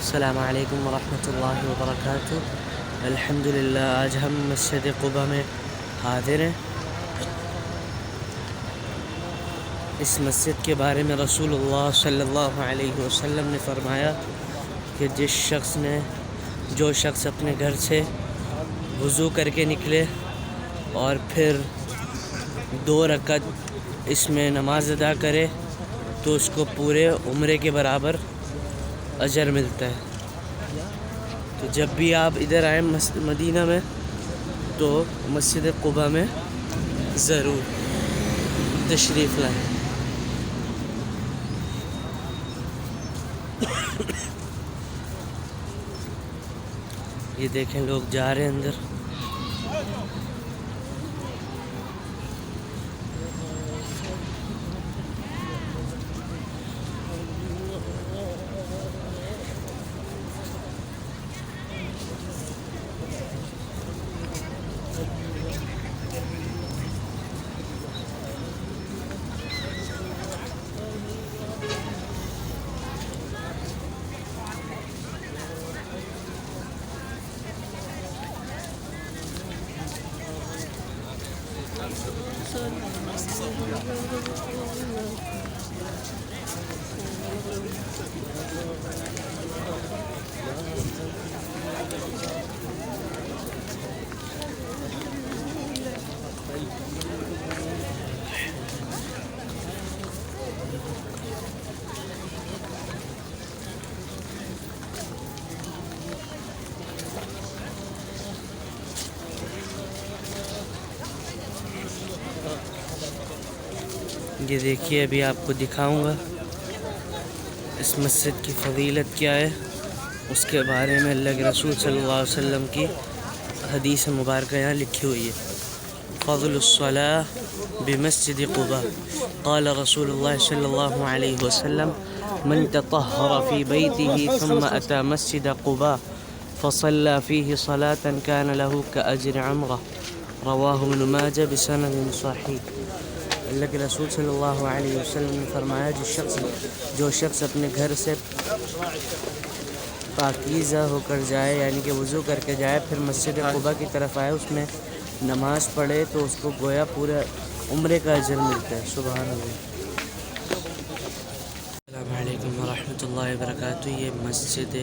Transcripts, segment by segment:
अस्सलामु अलैकुम वरहमतुल्लाहि वबरकातुहू। अल्हम्दुलिल्लाह, आज हम मस्जिद क़ुबा में हाज़िर हैं। इस मस्जिद के बारे में रसूलुल्लाह सल्लल्लाहु अलैहि वसल्लम ने फ़रमाया कि जो शख्स अपने घर से वज़ू करके निकले और फिर 2 रकात इसमें नमाज अदा करे तो उसको पूरे उम्रे के बराबर अजर मिलता है। तो जब भी आप इधर आए मदीना में तो मस्जिद क़ुबा में ज़रूर तशरीफ़ लाएं। ये देखें, लोग जा रहे हैं अंदर। ये देखिए, अभी आपको दिखाऊंगा इस मस्जिद की फ़जीलत क्या है। उसके बारे में अल्लाह के रसूल सल्लल्लाहु अलैहि वसल्लम की हदीस मुबारक यहाँ लिखी हुई है। फ़ज़लुस्सलाह बिमस्जिद क़ुबा क़ाल रसूलुल्लाह सल्लल्लाहु अलैहि वसल्लम मन ततहहर फ़ी बैतिही थुम्मा अता मस्जिद क़ुबा फ़सल्ला फ़ीही सलातन कान लहू कअज्रि उम्रह रवाहु इब्न माजा बिसनद सहीह। अल्लाह के रसूल सल्लल्लाहु अलैहि वसल्लम ने फरमाया, जो शख्स अपने घर से पाकीज़ा होकर जाए, यानी कि वज़ू करके जाए, फिर मस्जिद क़ुबा की तरफ आए, उसमें नमाज़ पढ़े तो उसको गोया पूरा उम्रे का अजर मिलता है। सुभान अल्लाह। अस्सलामु अलैकुम वरहमतुल्लाहि वबरकातुहू। ये मस्जिद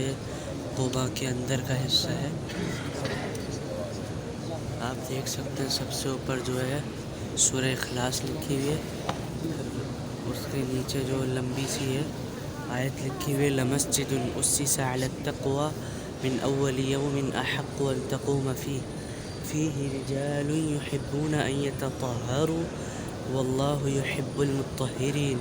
क़ुबा के अंदर का हिस्सा है। आप देख सकते हैं, सबसे ऊपर जो है सूरह इखलास लिखी हुई है। उसके नीचे जो लंबी सी है आयत लिखी हुई है, लमस्जिदुन उस्सिसा अला तक़वा मिन अव्वल यौमिन अहक्कु अन तक़ूम फ़ीही रिजालुन युहिब्बूना अन यतطهरु वल्लाहु युहिब्बुल मुत्तहिरीन।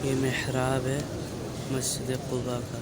ये मेहराब है मस्जिद क़ुबा का।